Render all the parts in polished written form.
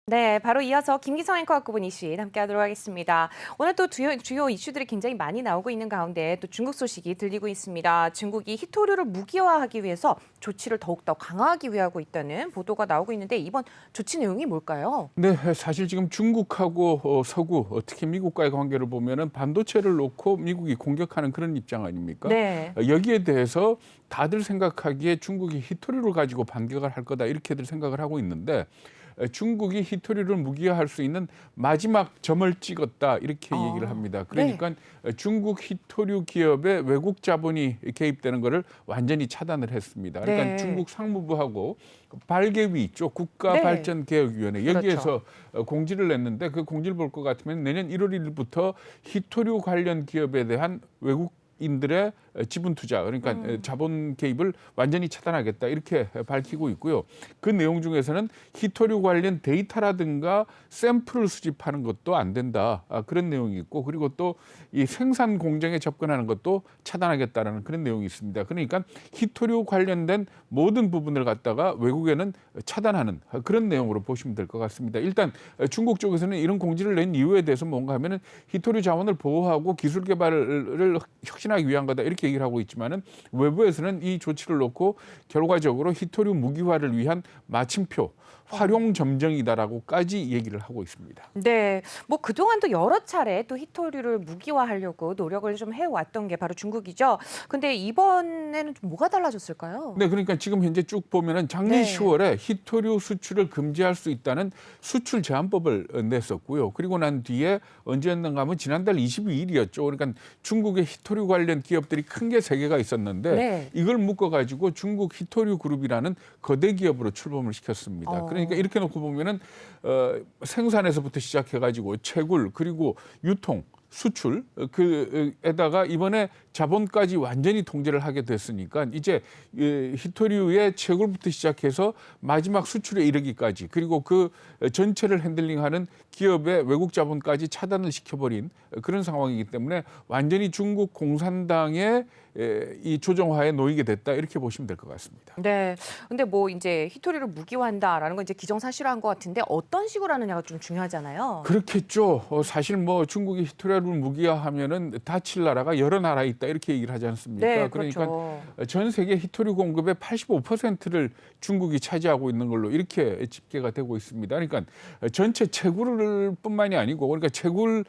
네, 바로 이어서 김기성 앵커와 구분 이슈 함께하도록 하겠습니다. 오늘 또 주요 이슈들이 굉장히 많이 나오고 있는 가운데 또 중국 소식이 들리고 있습니다. 중국이 히토류를 무기화하기 위해서 조치를 더욱더 강화하기 위하고 있다는 보도가 나오고 있는데 이번 조치 내용이 뭘까요? 네, 사실 지금 중국하고 서구, 특히 미국과의 관계를 보면은 반도체를 놓고 미국이 공격하는 그런 입장 아닙니까? 네. 여기에 대해서 다들 생각하기에 중국이 히토류를 가지고 반격을 할 거다 이렇게들 생각을 하고 있는데 중국이 히토류를 무기화할 수 있는 마지막 점을 찍었다 이렇게 얘기를 합니다. 그러니까 중국 히토류 기업에 외국 자본이 개입되는 것을 완전히 차단을 했습니다. 그러니까 네. 중국 상무부하고 발개위 있죠. 네. 국가발전개혁위원회 여기에서 그렇죠. 공지를 냈는데 그 공지를 볼 것 같으면 내년 1월 1일부터 히토류 관련 기업에 대한 외국인들의 지분 투자 그러니까 자본 개입을 완전히 차단하겠다 이렇게 밝히고 있고요. 그 내용 중에서는 히토류 관련 데이터라든가 샘플을 수집하는 것도 안 된다. 그런 내용이 있고 그리고 또 이 생산 공정에 접근하는 것도 차단하겠다라는 그런 내용이 있습니다. 그러니까 히토류 관련된 모든 부분을 갖다가 외국에는 차단하는 그런 내용으로 보시면 될 것 같습니다. 일단 중국 쪽에서는 이런 공지를 낸 이유에 대해서 뭔가 하면은 히토류 자원을 보호하고 기술 개발을 혁신하기 위한 거다 이렇게 얘기를 하고 있지만은 외부에서는 이 조치를 놓고 결과적으로 히토류 무기화를 위한 마침표, 활용 점정이다라고까지 얘기를 하고 있습니다. 네, 뭐 그동안도 여러 차례 또 히토류를 무기화하려고 노력을 좀 해왔던 게 바로 중국이죠. 근데 이번에는 좀 뭐가 달라졌을까요? 네, 그러니까 지금 현재 쭉 보면은 작년 네. 10월에 히토류 수출을 금지할 수 있다는 수출 제한법을 냈었고요. 그리고 난 뒤에 언제였는가 하면 지난달 22일이었죠. 그러니까 중국의 히토류 관련 기업들이 큰 게 세 개가 있었는데 네. 이걸 묶어가지고 중국 히토류 그룹이라는 거대 기업으로 출범을 시켰습니다. 그러니까 이렇게 놓고 보면은 생산에서부터 시작해가지고 채굴 그리고 유통 수출 그에다가 이번에 자본까지 완전히 통제를 하게 됐으니까 이제 히토류의 채굴부터 시작해서 마지막 수출에 이르기까지 그리고 그 전체를 핸들링하는 기업의 외국 자본까지 차단을 시켜버린 그런 상황이기 때문에 완전히 중국 공산당의 이 조정화에 놓이게 됐다 이렇게 보시면 될 것 같습니다. 네. 근데 뭐 이제 히토리를 무기화한다라는 건 이제 기정사실화한 것 같은데 어떤 식으로 하느냐가 좀 중요하잖아요. 그렇겠죠. 사실 뭐 중국이 히토리를 무기화하면은 다칠 나라가 여러 나라 있다 이렇게 얘기를 하지 않습니까? 네, 그러니까 그렇죠. 전 세계 히토리 공급의 85%를 중국이 차지하고 있는 걸로 이렇게 집계가 되고 있습니다. 그러니까 전체 채굴을 뿐만이 아니고 그러니까 채굴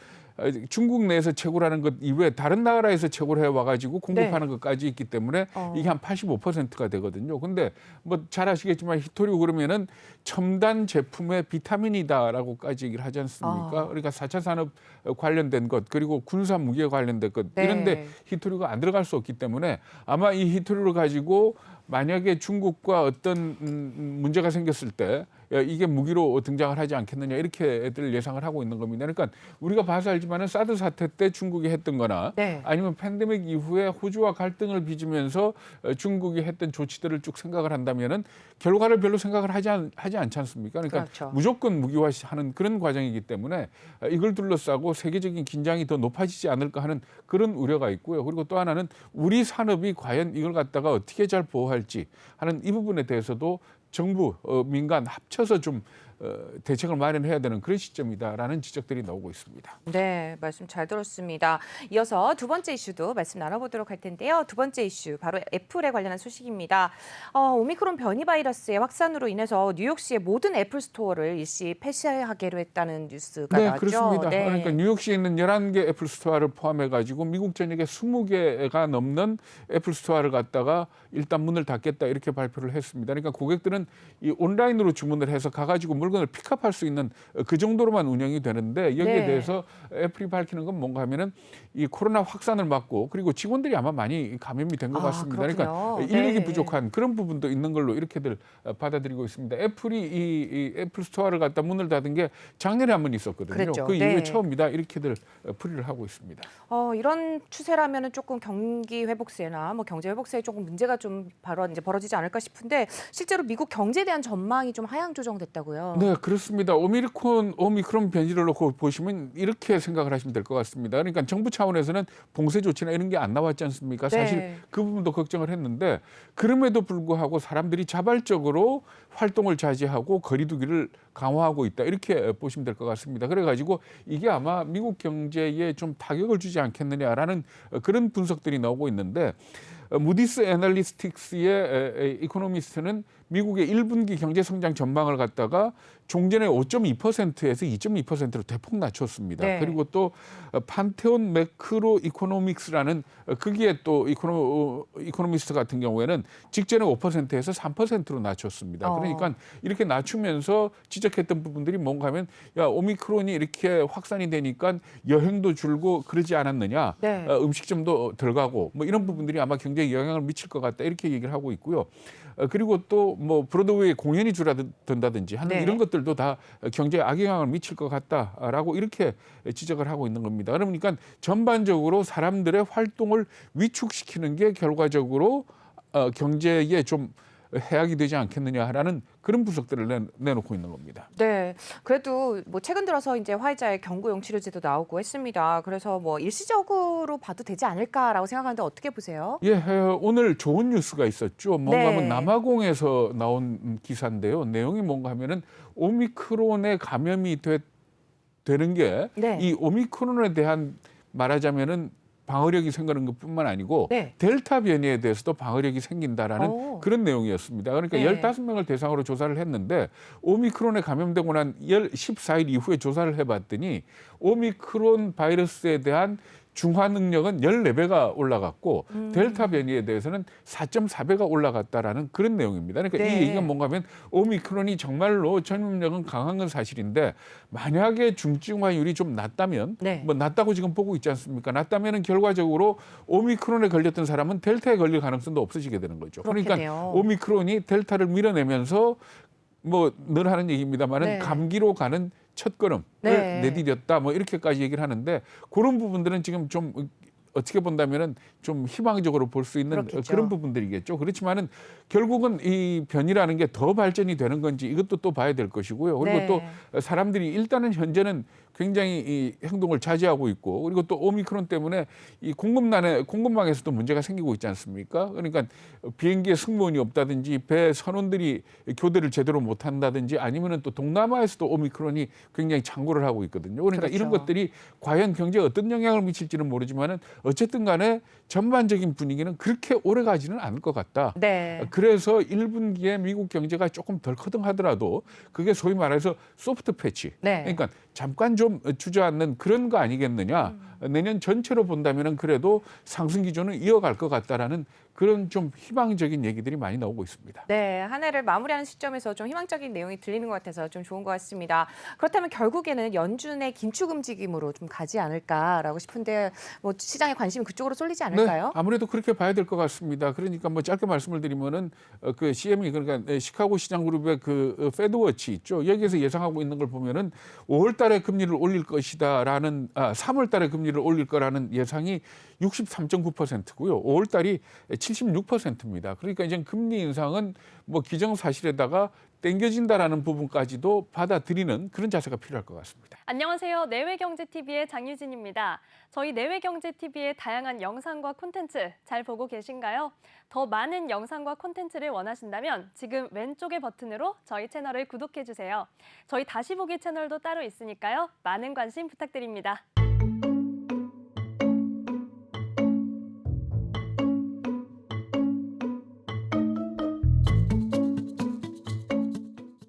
중국 내에서 채굴하는 것 이외에 다른 나라에서 채굴해 와가지고 공급하는 것까지 있기 때문에 이게 한 85%가 되거든요. 근데 뭐 잘 아시겠지만 히토류 그러면은 첨단 제품의 비타민이다라고까지 얘기를 하지 않습니까? 그러니까 4차 산업 관련된 것 그리고 군사 무기에 관련된 것 이런데 히토류가 안 들어갈 수 없기 때문에 아마 이 히토류를 가지고 만약에 중국과 어떤 문제가 생겼을 때 이게 무기로 등장을 하지 않겠느냐 이렇게 애들 예상을 하고 있는 겁니다. 그러니까 우리가 봐서 알지만은 사드 사태 때 중국이 했던 거나 네. 아니면 팬데믹 이후에 호주와 갈등을 빚으면서 중국이 했던 조치들을 쭉 생각을 한다면은 결과를 별로 생각을 하지 않지 않습니까? 그러니까 그렇죠. 무조건 무기화하는 그런 과정이기 때문에 이걸 둘러싸고 세계적인 긴장이 더 높아지지 않을까 하는 그런 우려가 있고요. 그리고 또 하나는 우리 산업이 과연 이걸 갖다가 어떻게 잘 보호할지 하는 이 부분에 대해서도 정부, 민간 합쳐서 좀 대책을 마련해야 되는 그런 시점이다라는 지적들이 나오고 있습니다. 네, 말씀 잘 들었습니다. 이어서 두 번째 이슈도 말씀 나눠보도록 할 텐데요. 두 번째 이슈, 바로 애플에 관련한 소식입니다. 오미크론 변이 바이러스의 확산으로 인해서 뉴욕시의 모든 애플 스토어를 일시 폐쇄하기로 했다는 뉴스가 네, 나왔죠. 그렇습니다. 네. 그러니까 뉴욕시에 있는 11개 애플 스토어를 포함해가지고 미국 전역에 20개가 넘는 애플 스토어를 갖다가 일단 문을 닫겠다 이렇게 발표를 했습니다. 그러니까 고객들은 이 온라인으로 주문을 해서 가가지고 물건을 픽업할 수 있는 그 정도로만 운영이 되는데 여기에 대해서 애플이 밝히는 건 뭔가 하면은 이 코로나 확산을 막고 그리고 직원들이 아마 많이 감염이 된 것 같습니다. 그렇군요. 그러니까 인력이 부족한 그런 부분도 있는 걸로 이렇게들 받아들이고 있습니다. 애플이 이 애플 스토어를 갖다 문을 닫은 게 작년에 한 번 있었거든요. 그랬죠. 그 이후에 처음이다 이렇게들 풀이를 하고 있습니다. 이런 추세라면은 조금 경기 회복세나 뭐 경제 회복세에 조금 문제가 좀 바로 이제 벌어지지 않을까 싶은데 실제로 미국 경제에 대한 전망이 좀 하향 조정됐다고요. 네, 그렇습니다. 오미크론 변이를 놓고 보시면 이렇게 생각을 하시면 될 것 같습니다. 그러니까 정부 차원에서는 봉쇄 조치나 이런 게 안 나왔지 않습니까? 사실 네. 그 부분도 걱정을 했는데 그럼에도 불구하고 사람들이 자발적으로 활동을 자제하고 거리 두기를 강화하고 있다. 이렇게 보시면 될 것 같습니다. 그래가지고 이게 아마 미국 경제에 좀 타격을 주지 않겠느냐라는 그런 분석들이 나오고 있는데 무디스 애널리스틱스의 이코노미스트는 미국의 1분기 경제 성장 전망을 갖다가 종전에 5.2%에서 2.2%로 대폭 낮췄습니다. 네. 그리고 또 판테온 매크로 이코노믹스라는 거기에 또 이코노미스트 같은 경우에는 직전에 5%에서 3%로 낮췄습니다. 그러니까 이렇게 낮추면서 지적했던 부분들이 뭔가 하면 야, 오미크론이 이렇게 확산이 되니까 여행도 줄고 그러지 않았느냐. 네. 음식점도 덜 가고 뭐 이런 부분들이 아마 경제에 영향을 미칠 것 같다. 이렇게 얘기를 하고 있고요. 그리고 또 뭐 브로드웨이 공연이 줄어든다든지 하는 네. 이런 것들도 다 경제에 악영향을 미칠 것 같다라고 이렇게 지적을 하고 있는 겁니다. 그러니까 전반적으로 사람들의 활동을 위축시키는 게 결과적으로 경제에 좀 해악이 되지 않겠느냐라는 그런 분석들을 내놓고 있는 겁니다. 네, 그래도 뭐 최근 들어서 이제 화이자의 경구용 치료제도 나오고 했습니다. 그래서 뭐 일시적으로 봐도 되지 않을까라고 생각하는데 어떻게 보세요? 예, 오늘 좋은 뉴스가 있었죠. 뭔가 네. 하면 남아공에서 나온 기사인데요. 내용이 뭔가 하면은 오미크론에 감염이 되는 게 이 네. 오미크론에 대한 말하자면은 방어력이 생기는 것뿐만 아니고 네. 델타 변이에 대해서도 방어력이 생긴다라는 오. 그런 내용이었습니다. 그러니까 네. 15명을 대상으로 조사를 했는데 오미크론에 감염되고 난 14일 이후에 조사를 해봤더니 오미크론 바이러스에 대한 중화 능력은 14배가 올라갔고 델타 변이에 대해서는 4.4배가 올라갔다라는 그런 내용입니다. 그러니까 네. 이 얘기가 뭔가 하면 오미크론이 정말로 전염력은 강한 건 사실인데 만약에 중증화율이 좀 낮다면 네. 뭐 낮다고 지금 보고 있지 않습니까? 낮다면은 결과적으로 오미크론에 걸렸던 사람은 델타에 걸릴 가능성도 없어지게 되는 거죠. 그러니까 그렇겠네요. 오미크론이 델타를 밀어내면서 뭐 늘 하는 얘기입니다만은 네. 감기로 가는 첫걸음을 네. 내디뎠다 뭐 이렇게까지 얘기를 하는데 그런 부분들은 지금 좀 어떻게 본다면은 좀 희망적으로 볼 수 있는 그렇겠죠. 그런 부분들이겠죠. 그렇지만은 결국은 이 변이라는 게 더 발전이 되는 건지 이것도 또 봐야 될 것이고요. 그리고 네. 또 사람들이 일단은 현재는 굉장히 이 행동을 자제하고 있고 그리고 또 오미크론 때문에 이 공급망에서도 문제가 생기고 있지 않습니까? 그러니까 비행기에 승무원이 없다든지 배 선원들이 교대를 제대로 못 한다든지 아니면은 또 동남아에서도 오미크론이 굉장히 창궐을 하고 있거든요. 그러니까 그렇죠. 이런 것들이 과연 경제에 어떤 영향을 미칠지는 모르지만은 어쨌든 간에 전반적인 분위기는 그렇게 오래 가지는 않을 것 같다. 네. 그래서 1분기에 미국 경제가 조금 덜 커등하더라도 그게 소위 말해서 소프트 패치. 네. 그러니까 잠깐 좀 주저앉는 그런 거 아니겠느냐. 내년 전체로 본다면은 그래도 상승 기조는 이어갈 것 같다라는 그런 좀 희망적인 얘기들이 많이 나오고 있습니다. 네, 한 해를 마무리하는 시점에서 좀 희망적인 내용이 들리는 것 같아서 좀 좋은 것 같습니다. 그렇다면 결국에는 연준의 긴축 움직임으로 좀 가지 않을까라고 싶은데 뭐 시장의 관심이 그쪽으로 쏠리지 않을까요? 네, 아무래도 그렇게 봐야 될 것 같습니다. 그러니까 뭐 짧게 말씀을 드리면은 그 CME 그러니까 시카고 시장그룹의 그 패드워치 있죠. 여기에서 예상하고 있는 걸 보면은 5월달에 금리를 올릴 것이다라는 3월달에 금리를 올릴 거라는 예상이 63.9%고요. 5월달이 76%입니다. 그러니까 이제 금리 인상은 뭐 기정사실에다가 땡겨진다라는 부분까지도 받아들이는 그런 자세가 필요할 것 같습니다. 안녕하세요. 내외경제TV의 장유진입니다. 저희 내외경제TV의 다양한 영상과 콘텐츠 잘 보고 계신가요? 더 많은 영상과 콘텐츠를 원하신다면 지금 왼쪽의 버튼으로 저희 채널을 구독해주세요. 저희 다시 보기 채널도 따로 있으니까요. 많은 관심 부탁드립니다.